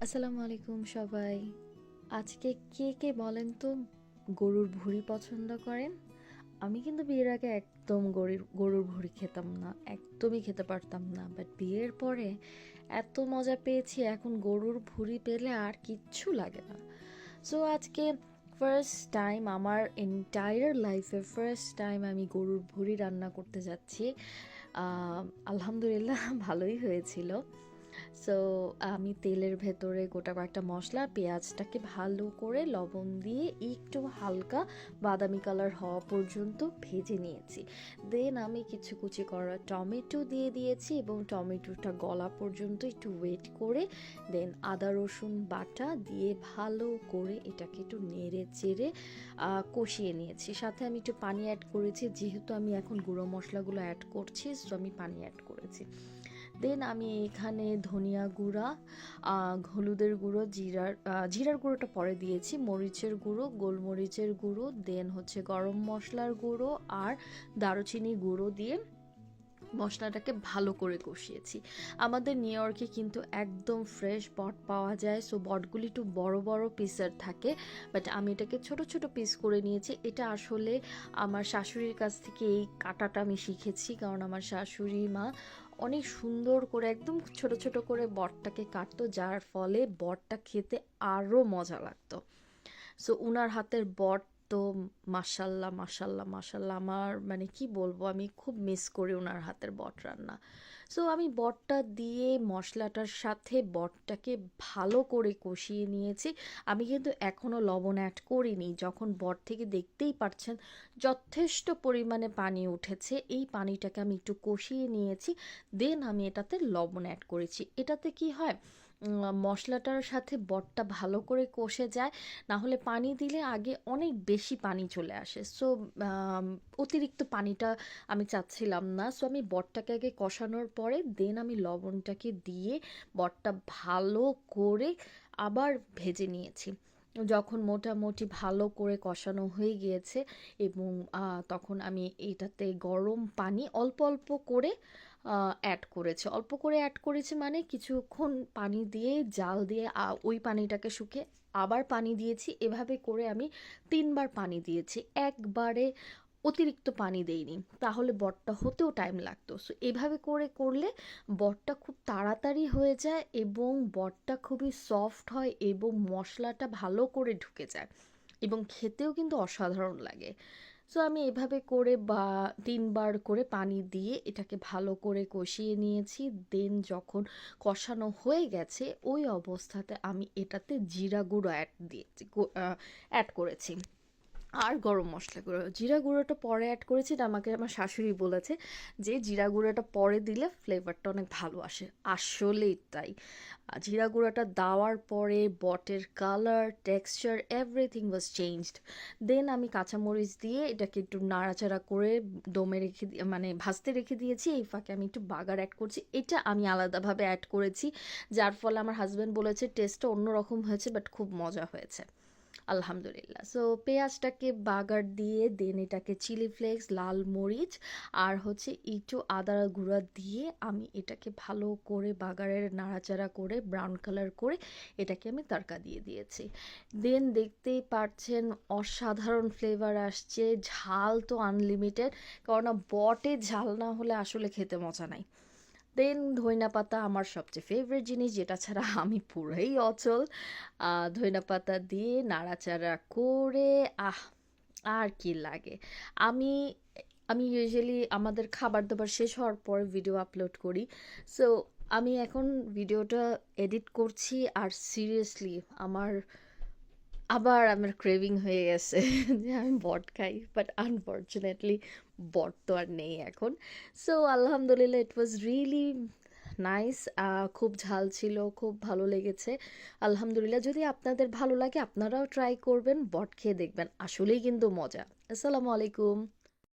আসসালামু আলাইকুম সবাই। আজকে কে কে বলেন তো গরুর ভুঁড়ি পছন্দ করেন? আমি কিন্তু বিয়ের আগে একদম গরুর ভুঁড়ি খেতাম না, একদমই খেতে পারতাম না, বাট বিয়ের পরে এত মজা পেয়েছি, এখন গরুর ভুঁড়ি পেলে আর কিচ্ছু লাগে না। সো আজকে ফার্স্ট টাইম আমার এন্টায়ার লাইফে ফার্স্ট টাইম আমি গরুর ভুঁড়ি রান্না করতে যাচ্ছি। আলহামদুলিল্লাহ ভালোই হয়েছিল। সো আমি তেলের ভেতরে গোটা কয়েকটা মশলা, পেঁয়াজটাকে ভালো করে লবণ দিয়ে একটু হালকা বাদামি কালার হওয়া পর্যন্ত ভেজে নিয়েছি। দেন আমি কিছু কুচি করা টমেটো দিয়ে দিয়েছি এবং টমেটোটা গলা পর্যন্ত একটু ওয়েট করে দেন আদা রসুন বাটা দিয়ে ভালো করে এটাকে একটু নেড়ে চেড়ে কষিয়ে নিয়েছি। সাথে আমি একটু পানি অ্যাড করেছি, যেহেতু আমি এখন গুঁড়ো মশলাগুলো অ্যাড করছি, সো আমি পানি অ্যাড করেছি। দেন আমি এখানে ধনিয়া গুঁড়া, হলুদের গুঁড়ো, জিরার গুঁড়োটা পরে দিয়েছি, মরিচের গুঁড়ো, গোলমরিচের গুঁড়ো, দেন হচ্ছে গরম মশলার গুঁড়ো আর দারুচিনি গুঁড়ো দিয়ে মশলাটাকে ভালো করে কষিয়েছি। আমাদের নিউ ইয়র্কে কিন্তু একদম ফ্রেশ বট পাওয়া যায়, সো বটগুলি একটু বড় বড় পিসের থাকে, বাট আমি এটাকে ছোট ছোট পিস করে নিয়েছি। এটা আসলে আমার শাশুড়ির কাছ থেকে এই কাটাটা আমি শিখেছি, কারণ আমার শাশুড়ি মা অনেক সুন্দর করে একদম ছোট ছোট করে বটটাকে কাটতো, যার ফলে বটটা খেতে আরও মজা লাগতো। সো উনার হাতের বট তো মাশাল্লাহ মাশাল্লাহ মাশাল্লাহ, আমার মানে কি বলবো, আমি খুব মিস করি ওনার হাতের বট রান্না। সো আমি বটটা দিয়ে মশলাটার সাথে বটটাকে ভালো করে কষিয়ে নিয়েছি। আমি কিন্তু এখনও লবণ অ্যাড করিনি, যখন বট থেকে দেখতেই পাচ্ছেন যথেষ্ট পরিমাণে পানি উঠেছে, এই পানিটাকে আমি একটু কষিয়ে নিয়েছি। দেন আমি এটাতে লবণ অ্যাড করেছি। এটাতে কি হয়, মশলাটার সাথে বটটা ভালো করে কষে যায়, না হলে পানি দিলে আগে অনেক বেশি পানি চলে আসে। সো অতিরিক্ত পানিটা আমি চাচ্ছিলাম না, সো আমি বটটাকে আগে কষানোর পরে দেন আমি লবণটাকে দিয়ে বটটা ভালো করে আবার ভেজে নিয়েছি। যখন মোটামুটি ভালো করে কষানো হয়ে গিয়েছে এবং তখন আমি এটাতে গরম পানি অল্প অল্প করে অ্যাড করেছি। অল্প করে অ্যাড করেছি মানে কিছুক্ষণ পানি দিয়ে জাল দিয়ে ওই পানিটাকে শুকিয়ে আবার পানি দিয়েছি। এভাবে করে আমি ৩ বার পানি দিয়েছি, একবারে অতিরিক্ত পানি দেইনি, তাহলে বটটা হতেও টাইম লাগতো। সো এভাবে করে করলে বটটা খুব তাড়াতাড়ি হয়ে যায় এবং বটটা খুবই সফট হয় এবং মশলাটা ভালো করে ঢুকে যায় এবং খেতেও কিন্তু অসাধারণ লাগে। সো আমি এভাবে করে ৩ বার করে পানি দিয়ে এটাকে ভালো করে কষিয়ে নিয়েছি। দেন যখন কষানো হয়ে গেছে ওই অবস্থাতে আমি এটাতে জিরা গুঁড়ো অ্যাড করেছি আর গরম মশলা গুঁড়ো। জিরা গুঁড়োটা পরে অ্যাড করেছি, এটা আমাকে আমার শাশুড়ি বলেছে যে জিরা গুঁড়োটা পরে দিলে ফ্লেভারটা অনেক ভালো আসে। আসলেই তাই, জিরা গুঁড়োটা দেওয়ার পরে বটের colour, texture, everything was changed. Then আমি কাঁচামরিচ দিয়ে এটাকে একটু নাড়াচাড়া করে দমে রেখে মানে ভাজতে রেখে দিয়েছি। এই ফাঁকে আমি একটু বাগার অ্যাড করছি, এটা আমি আলাদাভাবে অ্যাড করেছি, যার ফলে আমার হাজব্যান্ড বলেছে টেস্টটা অন্যরকম হয়েছে, বাট খুব মজা হয়েছে আলহামদুলিল্লাহ। সো পেঁয়াজটাকে বাগার দিয়ে দেন এটাকে চিলি ফ্লেক্স, লাল মরিচ আর হচ্ছে একটু আদা গুঁড়া দিয়ে আমি এটাকে ভালো করে বাগারের নাড়াচাড়া করে ব্রাউন কালার করে এটাকে আমি তড়কা দিয়ে দিয়েছি। দেন দেখতেই পাচ্ছেন অসাধারণ ফ্লেভার আসছে, ঝাল তো আনলিমিটেড, কারণ বটে ঝাল না হলে আসলে খেতে মজা নাই। দেন ধইনা পাতা আমার সবচেয়ে ফেভারিট জিনিস, যেটা ছাড়া আমি পুরাই অচল। ধইনা পাতা দিয়ে নাড়াচাড়া করে আহ, আর কি লাগে। আমি আমি ইউজুয়ালি আমাদের খাবার দাবার শেষ হওয়ার পর ভিডিও আপলোড করি। সো আমি এখন ভিডিওটা এডিট করছি আর সিরিয়াসলি আমার ক্রেভিং হয়ে গেছে যে আমি বট খাই, বাট আনফর্চুনেটলি বট তো আর নেই এখন। সো আলহামদুলিল্লাহ, ইট ওয়াজ রিয়েলি নাইস। খুব ঝাল ছিল, খুব ভালো লেগেছে আলহামদুলিল্লাহ। যদি আপনাদের ভালো লাগে আপনারাও ট্রাই করবেন, বট খেয়ে দেখবেন, আসলেই কিন্তু মজা। আসসালামু আলাইকুম।